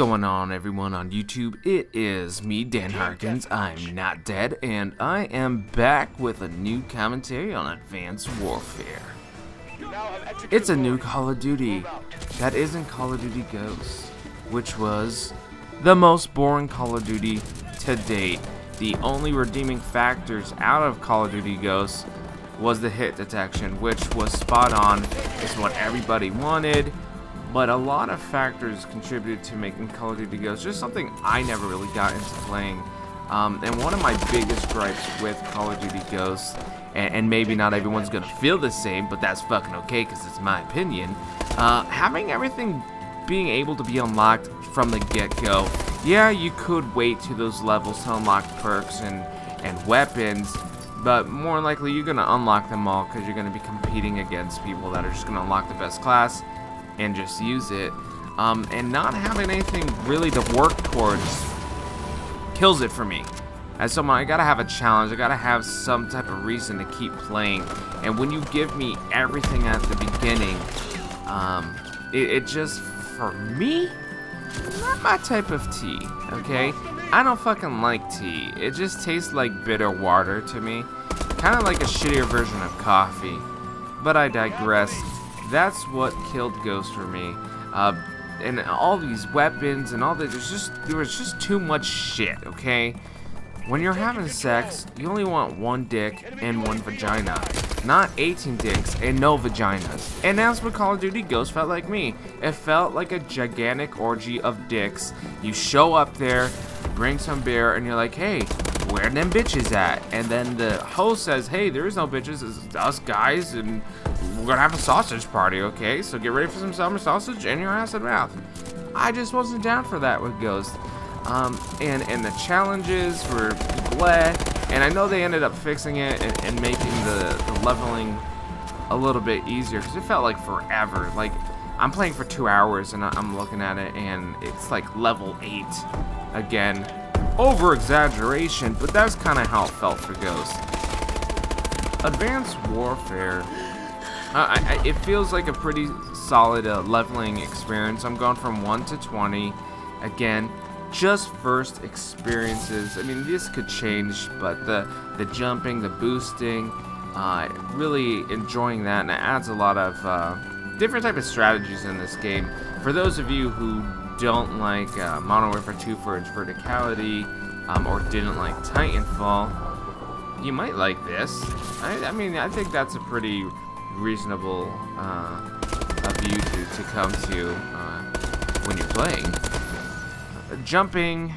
going on, everyone on YouTube? It is me, Dan Harkinz. I'm not dead, and I am back with a new commentary on Advanced Warfare. It's a new Call of Duty that isn't Call of Duty Ghosts, which was the most boring Call of Duty to date. The only redeeming factors out of Call of Duty Ghosts was the hit detection, which was spot on. It's what everybody wanted. But a lot of factors contributed to making Call of Duty Ghosts just something I never really got into playing. And one of my biggest gripes with Call of Duty Ghosts, and maybe not everyone's gonna feel the same, but that's fucking okay because it's my opinion, having everything being able to be unlocked from the get-go. Yeah, you could wait to those levels to unlock perks and weapons, but more likely you're gonna unlock them all because you're gonna be competing against people that are just gonna unlock the best class and just use it, and not having anything really to work towards kills it for me. As someone, I gotta have a challenge, I gotta have some type of reason to keep playing, and when you give me everything at the beginning, it just, for me, not my type of tea, okay? I don't fucking like tea. It just tastes like bitter water to me, kind of like a shittier version of coffee, but I digress. That's what killed Ghost for me. And all these weapons and all that, there was just too much shit, okay? When you're having sex, you only want one dick and one vagina, not 18 dicks and no vaginas. And that's what Call of Duty Ghost felt like me. It felt like a gigantic orgy of dicks. You show up there, bring some beer, and you're like, hey, where them bitches at? And then the host says, hey, there is no bitches, it's us guys, and we're gonna have a sausage party, okay? So get ready for some summer sausage and your acid mouth. I just wasn't down for that with Ghost. And the challenges were bleh. And I know they ended up fixing it and making the leveling a little bit easier because it felt like forever. Like, I'm playing for 2 hours and I'm looking at it and it's like level 8 again. Over exaggeration, but that's kind of how it felt for Ghost. Advanced Warfare, it feels like a pretty solid leveling experience. I'm going from 1 to 20. Again, just first experiences. I mean, this could change, but the jumping, the boosting, really enjoying that, and it adds a lot of different type of strategies in this game. For those of you who don't like Modern Warfare 2 for its verticality, or didn't like Titanfall, you might like this. I mean, I think that's a pretty reasonable view to come to when you're playing. Jumping,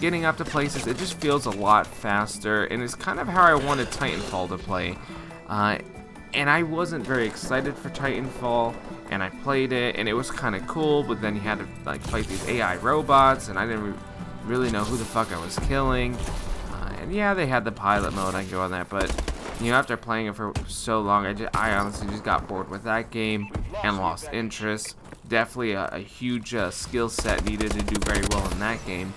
getting up to places, it just feels a lot faster, and it's kind of how I wanted Titanfall to play. And I wasn't very excited for Titanfall, and I played it, and it was kind of cool, but then you had to like fight these AI robots, and I didn't really know who the fuck I was killing. And yeah, they had the pilot mode, I can go on that, but you know, after playing it for so long, I honestly just got bored with that game and lost interest. Definitely a huge skill set needed to do very well in that game.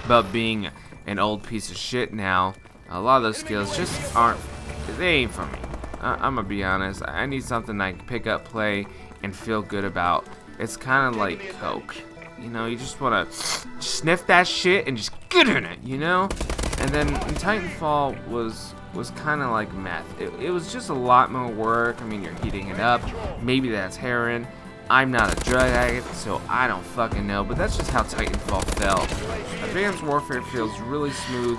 But being an old piece of shit now, a lot of those skills just aren't, they ain't for me. I'm gonna be honest, I need something I can pick up, play, and feel good about. It's kind of like Coke. You know, you just want to sniff that shit and just get in it, you know? And then Titanfall was kind of like meth. It was just a lot more work. I mean, you're heating it up. Maybe that's heroin. I'm not a drug addict, so I don't fucking know. But that's just how Titanfall felt. Advanced Warfare feels really smooth,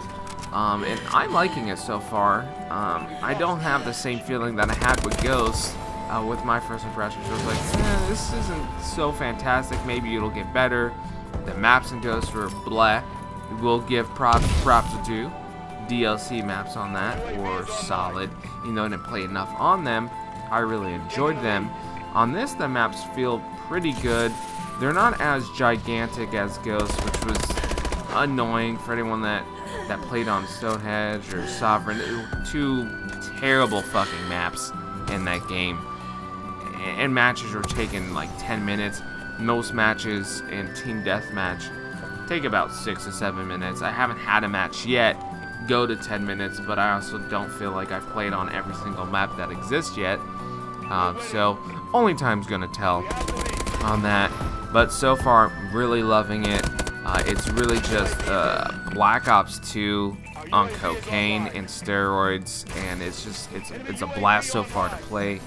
and I'm liking it so far. I don't have the same feeling that I had with Ghost with my first impressions. I was like, this isn't so fantastic. Maybe it'll get better. The maps in Ghost were bleh. We'll give props to do. DLC maps on that were solid. You know, I didn't play enough on them. I really enjoyed them. On this, the maps feel pretty good. They're not as gigantic as Ghost, which was annoying for anyone that played on Stonehenge or Sovereign. Two terrible fucking maps in that game. And matches were taking like 10 minutes. Most matches in Team Deathmatch take about 6 to 7 minutes. I haven't had a match yet go to 10 minutes, but I also don't feel like I've played on every single map that exists yet. So only time's gonna tell on that. But so far, Really loving it. It's really just Black Ops 2 on cocaine and steroids, and it's a blast so far to play.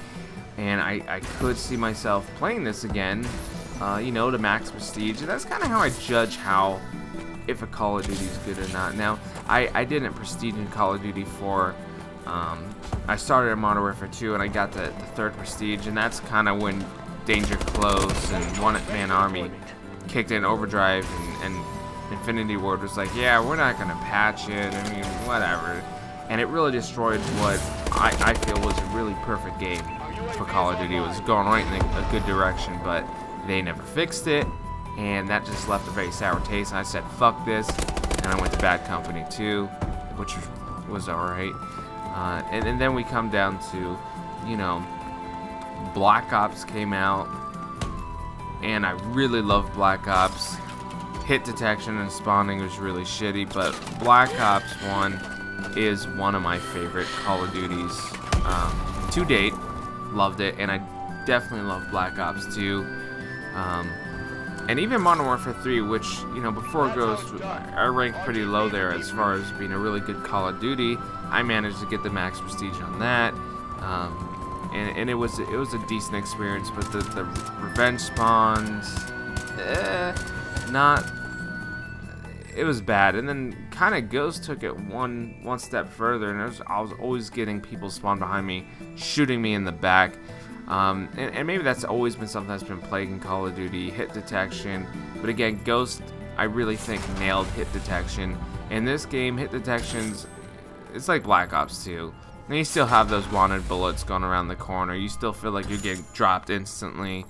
And I could see myself playing this again, to max prestige. And that's kind of how I judge if a Call of Duty is good or not. Now, I didn't prestige in Call of Duty 4. I started in Modern Warfare 2, and I got the 3rd prestige, and that's kind of when Danger Close and One Man Army kicked in overdrive, and Infinity Ward was like, yeah, we're not gonna patch it, I mean, whatever. And it really destroyed what I feel was a really perfect game for Call of Duty. It was going right in a good direction, but they never fixed it, and that just left a very sour taste. And I said, fuck this, and I went to Bad Company 2, which was alright. And then we come down to, Black Ops came out, and I really love Black Ops. Hit detection and spawning was really shitty, but Black Ops 1 is one of my favorite Call of Duties to date. Loved it, and I definitely love Black Ops 2. And even Modern Warfare 3, which, before Ghost, I ranked pretty low there as far as being a really good Call of Duty. I managed to get the max prestige on that. And it was a decent experience, but the revenge spawns, it was bad. And then kind of Ghost took it one step further, and I was always getting people spawn behind me, shooting me in the back. And maybe that's always been something that's been plaguing Call of Duty, hit detection. But again, Ghost, I really think, nailed hit detection. In this game, hit detections, it's like Black Ops 2. And you still have those wanted bullets going around the corner. You still feel like you're getting dropped instantly.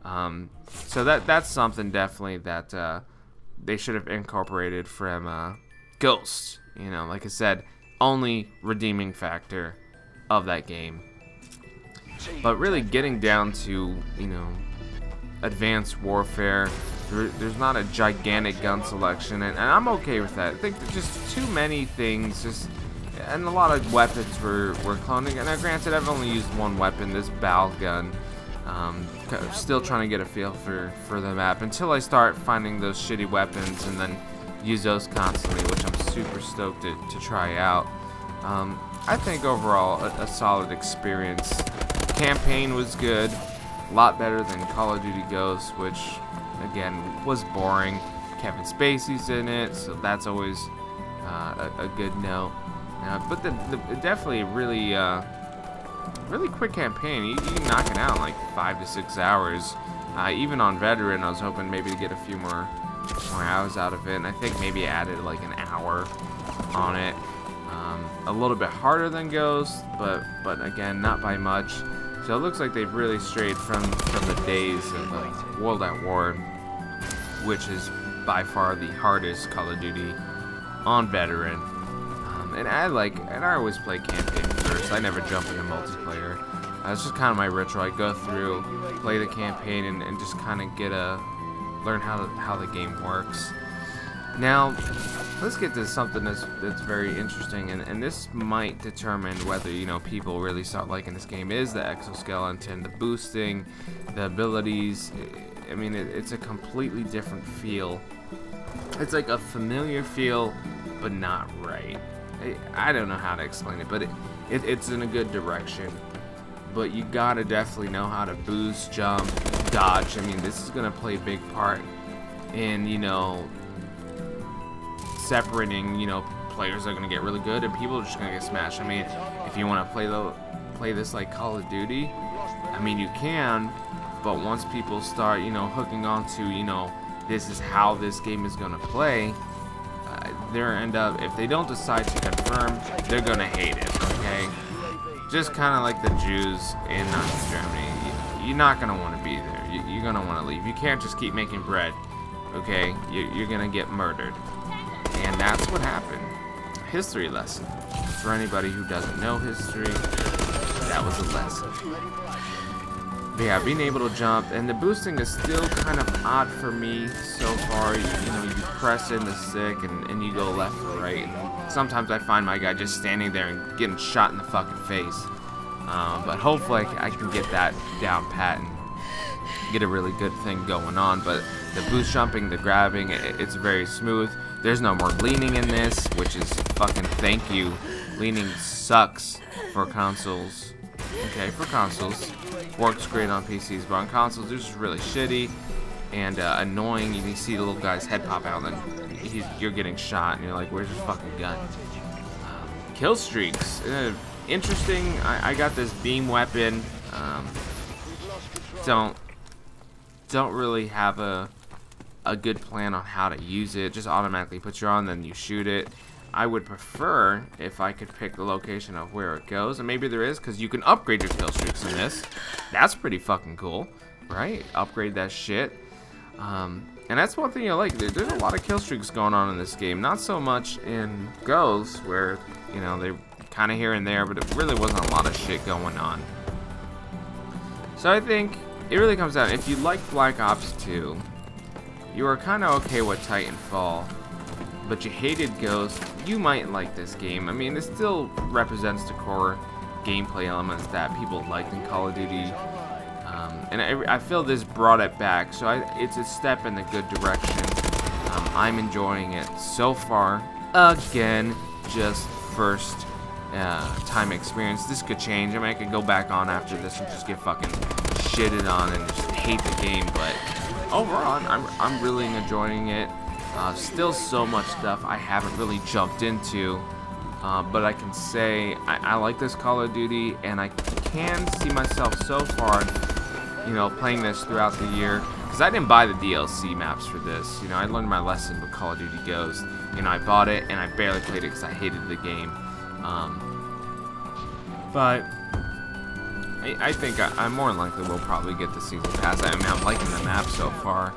So that's something definitely that they should have incorporated from Ghost. Like I said, only redeeming factor of that game. But really getting down to, Advanced Warfare, there's not a gigantic gun selection, and I'm okay with that. I think there's just too many things, and a lot of weapons were cloning. And now, granted, I've only used one weapon, this BAL gun. Still trying to get a feel for the map until I start finding those shitty weapons and then use those constantly, which I'm super stoked to try out. I think overall a solid experience. Campaign was good, a lot better than Call of Duty Ghosts, which again was boring. Kevin Spacey's in it, so that's always a good note. But the definitely really quick campaign. You can knock it out in like 5 to 6 hours. Even on Veteran, I was hoping maybe to get a few more hours out of it, and I think maybe added like an hour on it. A little bit harder than Ghost, but again, not by much. So it looks like they've really strayed from the days of World at War, which is by far the hardest Call of Duty on Veteran. And I always play campaign first. I never jump into multiplayer. It's just kind of my ritual. I go through, play the campaign, and just kind of learn how the game works. Now, let's get to something that's very interesting, and this might determine whether people really start liking this game. Is the exoskeleton, the boosting, the abilities. I mean, it's a completely different feel. It's like a familiar feel, but not right. I don't know how to explain it, but it's in a good direction. But you gotta definitely know how to boost, jump, dodge. I mean, this is gonna play a big part in separating, players are gonna get really good and people are just gonna get smashed. I mean, if you want to play this like Call of Duty, I mean, you can, but once people start, hooking on to, this is how this game is gonna play, if they don't decide to confirm, they're gonna hate it. Okay, just kind of like the Jews in Nazi Germany. You're not gonna want to be there. You're gonna want to leave. You can't just keep making bread. Okay, you're gonna get murdered. And that's what happened. History lesson. For anybody who doesn't know history, that was a lesson. But yeah, being able to jump, and the boosting is still kind of odd for me so far. You press in the stick and you go left or right. And sometimes I find my guy just standing there and getting shot in the fucking face. But hopefully I can get that down pat and get a really good thing going on. But the boost jumping, the grabbing, it's very smooth. There's no more leaning in this, which is fucking thank you. Leaning sucks for consoles. Okay, for consoles. Works great on PCs, but on consoles, it's just really shitty and annoying. You see the little guy's head pop out, and then you're getting shot, and you're like, where's your fucking gun? Kill streaks. Interesting. I got this beam weapon. Don't really have a good plan on how to use it. Just automatically puts you on, then you shoot it. I would prefer if I could pick the location of where it goes, and maybe there is, because you can upgrade your kill streaks in this. That's pretty fucking cool, right? Upgrade that shit. And that's one thing I like. There's a lot of kill streaks going on in this game. Not so much in Ghosts, where, you know, they kind of here and there, but it really wasn't a lot of shit going on. So I think it really comes down, if you like Black Ops 2, you are kind of okay with Titanfall, but you hated Ghost, you might like this game. I mean, it still represents the core gameplay elements that people liked in Call of Duty. And I feel this brought it back, so it's a step in the good direction. I'm enjoying it so far. Again, just first time experience. This could change. I mean, I could go back on after this and just get fucking shitted on and just hate the game, but overall, I'm really enjoying it. Still so much stuff I haven't really jumped into, but I can say I like this Call of Duty, and I can see myself so far, you know, playing this throughout the year, because I didn't buy the DLC maps for this. You know, I learned my lesson with Call of Duty Ghosts. You know, I bought it and I barely played it because I hated the game. But I think I more than likely will probably get the season pass. I mean, I'm liking the map so far.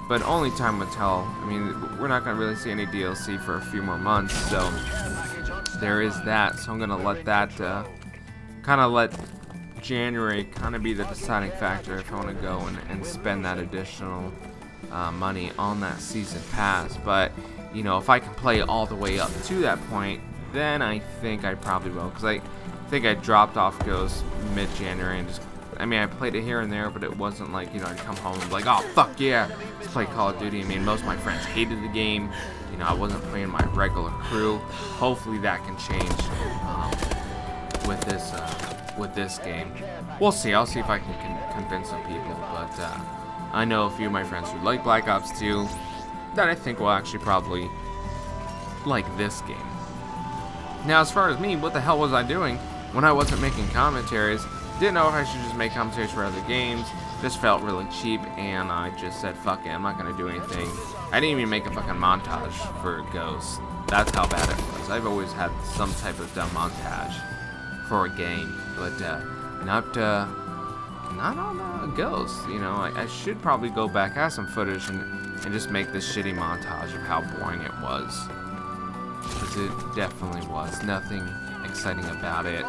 But only time will tell. I mean, we're not going to really see any DLC for a few more months, so there is that. So I'm going to let that, kind of let January kind of be the deciding factor if I want to go and spend that additional money on that season pass. But, you know, if I can play all the way up to that point, then I think I probably will, because I think I dropped off Ghost mid-January and just, I mean, I played it here and there, but it wasn't like, you know, I'd come home and be like, oh, fuck yeah, let's play Call of Duty. I mean, most of my friends hated the game. You know, I wasn't playing my regular crew. Hopefully that can change with this game. We'll see. I'll see if I can convince some people, but I know a few of my friends who like Black Ops 2 that I think will actually probably like this game. Now, as far as me, what the hell was I doing when I wasn't making commentaries? Didn't know if I should just make commentaries for other games. This felt really cheap, and I just said, fuck it, I'm not going to do anything. I didn't even make a fucking montage for Ghosts. That's how bad it was. I've always had some type of dumb montage for a game, but not on Ghosts. You know, I should probably go back, have some footage, and just make this shitty montage of how boring it was. Because it definitely was. Nothing exciting about it.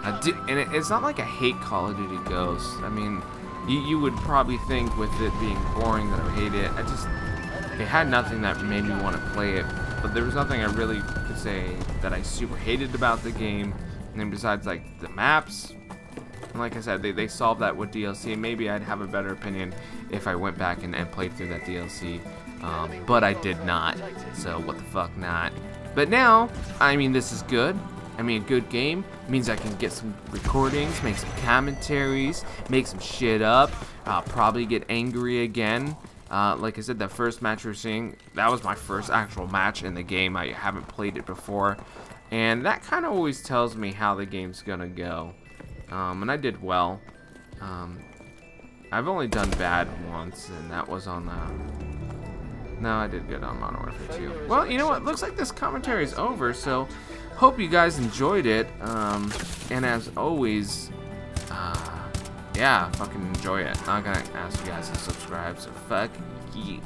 And it's not like I hate Call of Duty Ghosts. I mean, you would probably think with it being boring that I hate it. It had nothing that made me want to play it. But there was nothing I really could say that I super hated about the game. And then besides, like, the maps. And like I said, they solved that with DLC. Maybe I'd have a better opinion if I went back and played through that DLC. But I did not. So what the fuck not. But now, I mean, this is good. I mean, a good game means I can get some recordings, make some commentaries, make some shit up, probably get angry again. Like I said, that first match you're seeing, that was my first actual match in the game. I haven't played it before. And that kind of always tells me how the game's gonna go. And I did well. I've only done bad once, and that was on no, I did good on Modern Warfare 2. Well, you know what? Looks like this commentary is over, so hope you guys enjoyed it. And as always, yeah, fucking enjoy it. I'm not gonna ask you guys to subscribe, so fuck you.